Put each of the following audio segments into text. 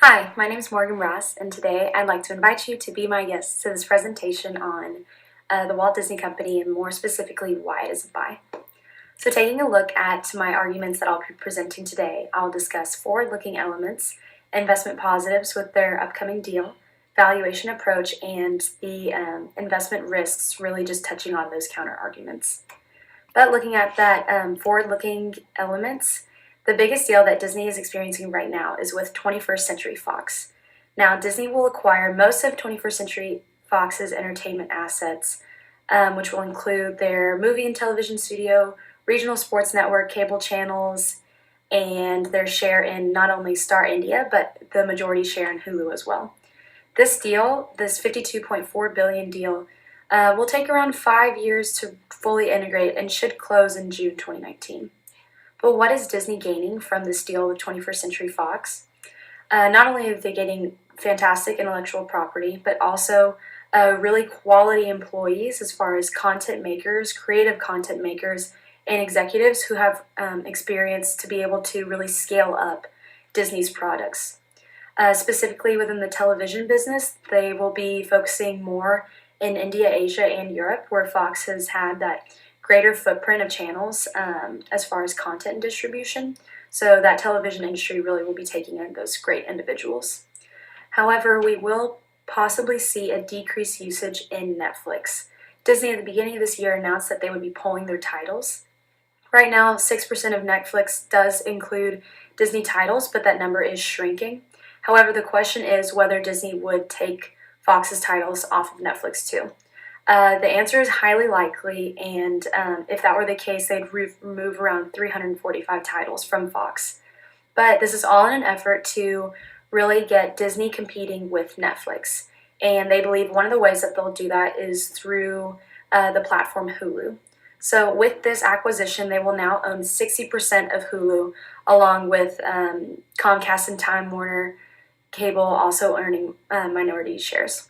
Hi, my name is Brast, and today I'd like to invite you to be my guest to this presentation on the Walt Disney Company and more specifically why it is a buy. So taking a look at my arguments that I'll be presenting today, I'll discuss forward-looking elements, investment positives with their upcoming deal, valuation approach, and the investment risks, really just touching on those counter-arguments. But looking at that forward-looking elements, the biggest deal that Disney is experiencing right now is with 21st Century Fox. Now, Disney will acquire most of 21st Century Fox's entertainment assets, which will include their movie and television studio, regional sports network, cable channels, and their share in not only Star India, but the majority share in Hulu as well. This deal, this $52.4 billion deal, will take around 5 years to fully integrate and should close in June 2019. But what is Disney gaining from this deal with 21st Century Fox? Not only are they getting fantastic intellectual property, but also really quality employees as far as content makers, creative content makers, and executives who have experience to be able to really scale up Disney's products. Specifically within the television business, they will be focusing more in India, Asia, and Europe, where Fox has had that greater footprint of channels as far as content distribution. So that television industry really will be taking in those great individuals. However, we will possibly see a decreased usage in Netflix. Disney at the beginning of this year announced that they would be pulling their titles. Right now, 6% of Netflix does include Disney titles, but that number is shrinking. However, the question is whether Disney would take Fox's titles off of Netflix too. The answer is highly likely, and if that were the case, they'd remove around 345 titles from Fox. But this is all in an effort to really get Disney competing with Netflix. And they believe one of the ways that they'll do that is through the platform Hulu. So with this acquisition, they will now own 60% of Hulu, along with Comcast and Time Warner Cable also earning minority shares.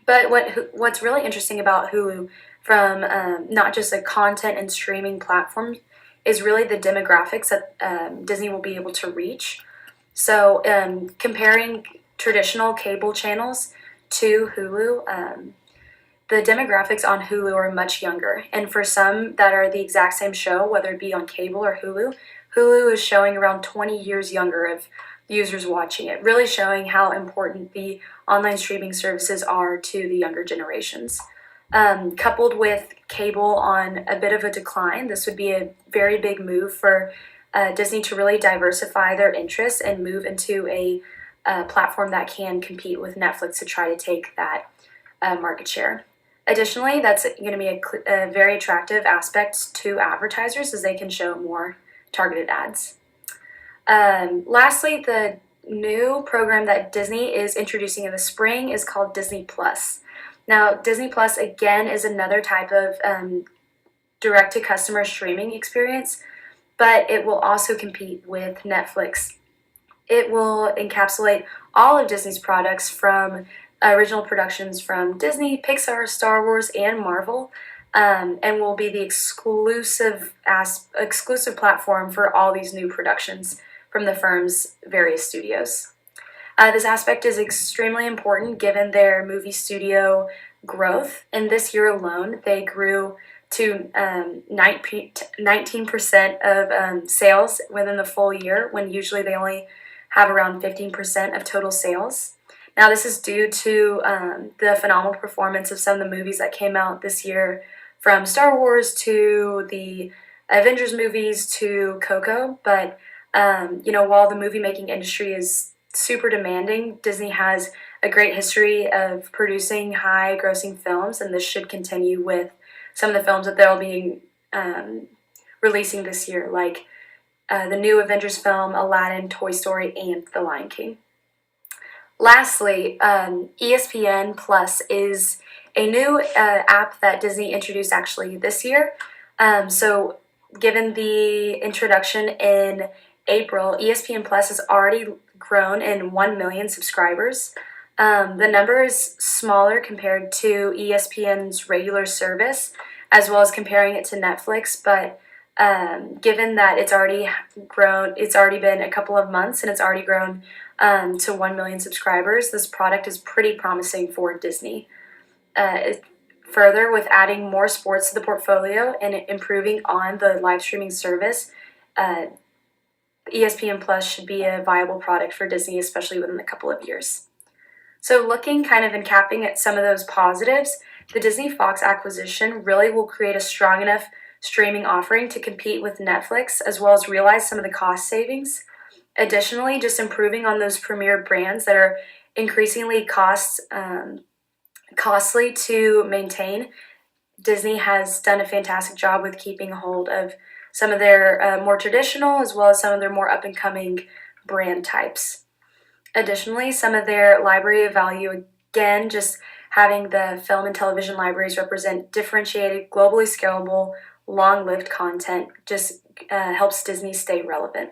But what's really interesting about Hulu from not just a content and streaming platform is really the demographics that Disney will be able to reach. So comparing traditional cable channels to Hulu, the demographics on Hulu are much younger. And for some that are the exact same show, whether it be on cable or Hulu, Hulu is showing around 20 years younger of users watching it, really showing how important the online streaming services are to the younger generations. Coupled with cable on a bit of a decline, this would be a very big move for Disney to really diversify their interests and move into a platform that can compete with Netflix to try to take that market share. Additionally, that's going to be a very attractive aspect to advertisers as they can show more targeted ads. Lastly, the new program that Disney is introducing in the spring is called Disney Plus. Now, Disney Plus, again, is another type of direct-to-customer streaming experience, but it will also compete with Netflix. It will encapsulate all of Disney's products from original productions from Disney, Pixar, Star Wars, and Marvel, and will be the exclusive platform for all these new productions from the firm's various studios. This aspect is extremely important given their movie studio growth. In this year alone, they grew to 19% of sales within the full year, when usually they only have around 15% of total sales. Now, this is due to the phenomenal performance of some of the movies that came out this year, from Star Wars to the Avengers movies to Coco. But, while the movie-making industry is super demanding, Disney has a great history of producing high-grossing films, and this should continue with some of the films that they'll be releasing this year, like the new Avengers film, Aladdin, Toy Story, and The Lion King. Lastly, ESPN Plus is a new app that Disney introduced actually this year. So given the introduction in April, ESPN Plus has already grown in 1 million subscribers. The number is smaller compared to ESPN's regular service, as well as comparing it to Netflix, but Given that it's already been a couple of months and it's already grown to 1 million subscribers, this product is pretty promising for Disney. Further, with adding more sports to the portfolio and improving on the live streaming service, ESPN Plus should be a viable product for Disney, especially within a couple of years. So looking kind of and capping at some of those positives, the Disney Fox acquisition really will create a strong enough streaming offering to compete with Netflix, as well as realize some of the cost savings. Additionally, just improving on those premier brands that are increasingly costly to maintain. Disney has done a fantastic job with keeping a hold of some of their more traditional as well as some of their more up-and-coming brand types. Additionally, some of their library of value, again, just having the film and television libraries represent differentiated, globally scalable, long-lived content, just helps Disney stay relevant.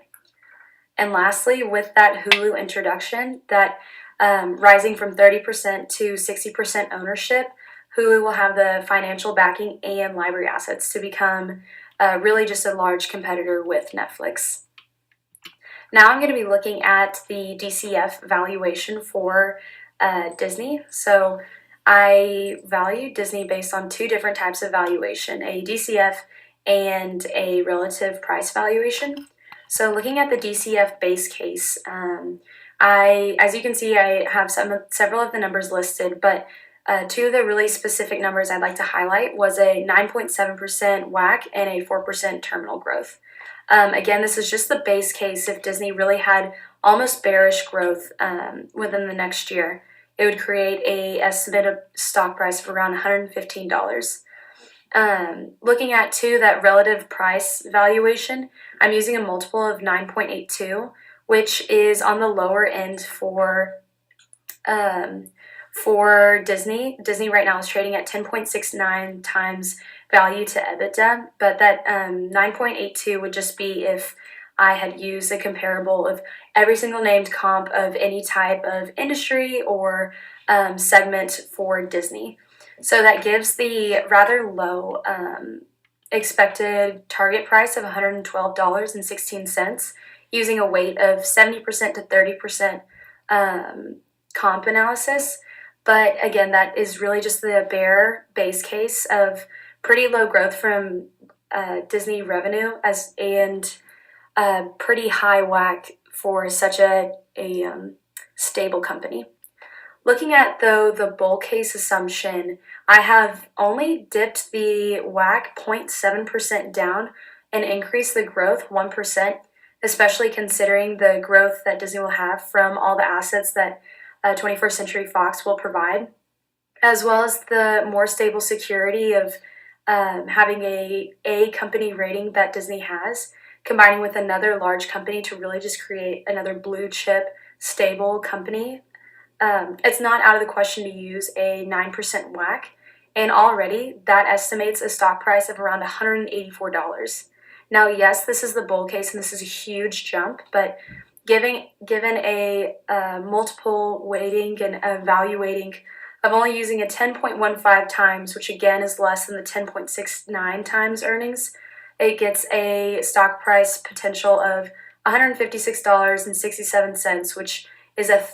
And lastly, with that Hulu introduction, that rising from 30% to 60% ownership, Hulu will have the financial backing and library assets to become really just a large competitor with Netflix. Now I'm going to be looking at the DCF valuation for Disney. So I value Disney based on two different types of valuation, a DCF and a relative price valuation. So looking at the DCF base case, as you can see, I have several of the numbers listed, but two of the really specific numbers I'd like to highlight was a 9.7% WACC and a 4% terminal growth. Again, this is just the base case. If Disney really had almost bearish growth within the next year, it would create a estimated stock price of around $115. Looking at that relative price valuation, I'm using a multiple of 9.82, which is on the lower end for Disney. Disney right now is trading at 10.69 times value to EBITDA, but that 9.82 would just be if I had used a comparable of every single named comp of any type of industry or segment for Disney. So that gives the rather low expected target price of $112.16, using a weight of 70% to 30% comp analysis. But again, that is really just the bare base case of pretty low growth from Disney revenue and pretty high WACC for such a stable company. Looking at, though, the bull case assumption, I have only dipped the WACC 0.7% down and increased the growth 1%, especially considering the growth that Disney will have from all the assets that 21st Century Fox will provide, as well as the more stable security of having a company rating that Disney has, combining with another large company to really just create another blue chip, stable company. It's not out of the question to use a 9% WACC, and already that estimates a stock price of around $184. Now, yes, this is the bull case and this is a huge jump, but given a multiple weighting and evaluating of only using a 10.15 times, which again is less than the 10.69 times earnings, it gets a stock price potential of $156.67, which is a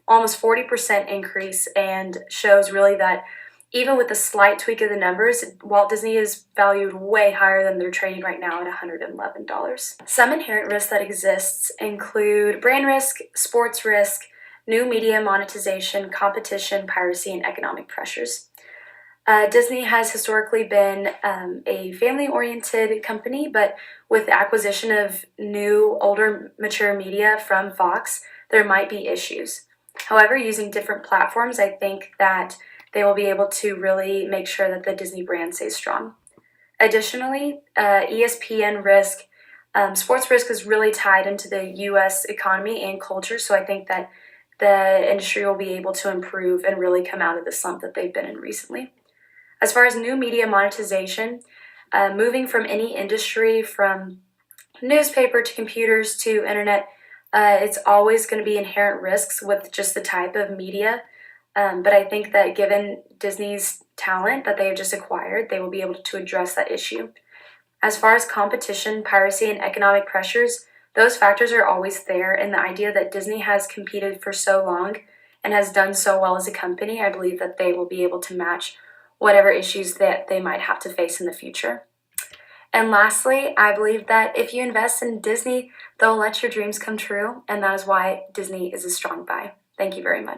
almost 40% increase and shows really that even with a slight tweak of the numbers, Walt Disney is valued way higher than they're trading right now at $111. Some inherent risks that exists include brand risk, sports risk, new media monetization, competition, piracy, and economic pressures. Disney has historically been a family-oriented company, but with the acquisition of new, older, mature media from Fox, there might be issues. However, using different platforms, I think that they will be able to really make sure that the Disney brand stays strong. Additionally, ESPN risk, sports risk is really tied into the U.S. economy and culture, so I think that the industry will be able to improve and really come out of the slump that they've been in recently. As far as new media monetization, moving from any industry, from newspaper to computers to internet, it's always going to be inherent risks with just the type of media. But I think that given Disney's talent that they have just acquired, they will be able to address that issue. As far as competition, piracy, and economic pressures, those factors are always there, and the idea that Disney has competed for so long and has done so well as a company, I believe that they will be able to match whatever issues that they might have to face in the future. And lastly, I believe that if you invest in Disney, they'll let your dreams come true, and that is why Disney is a strong buy. Thank you very much.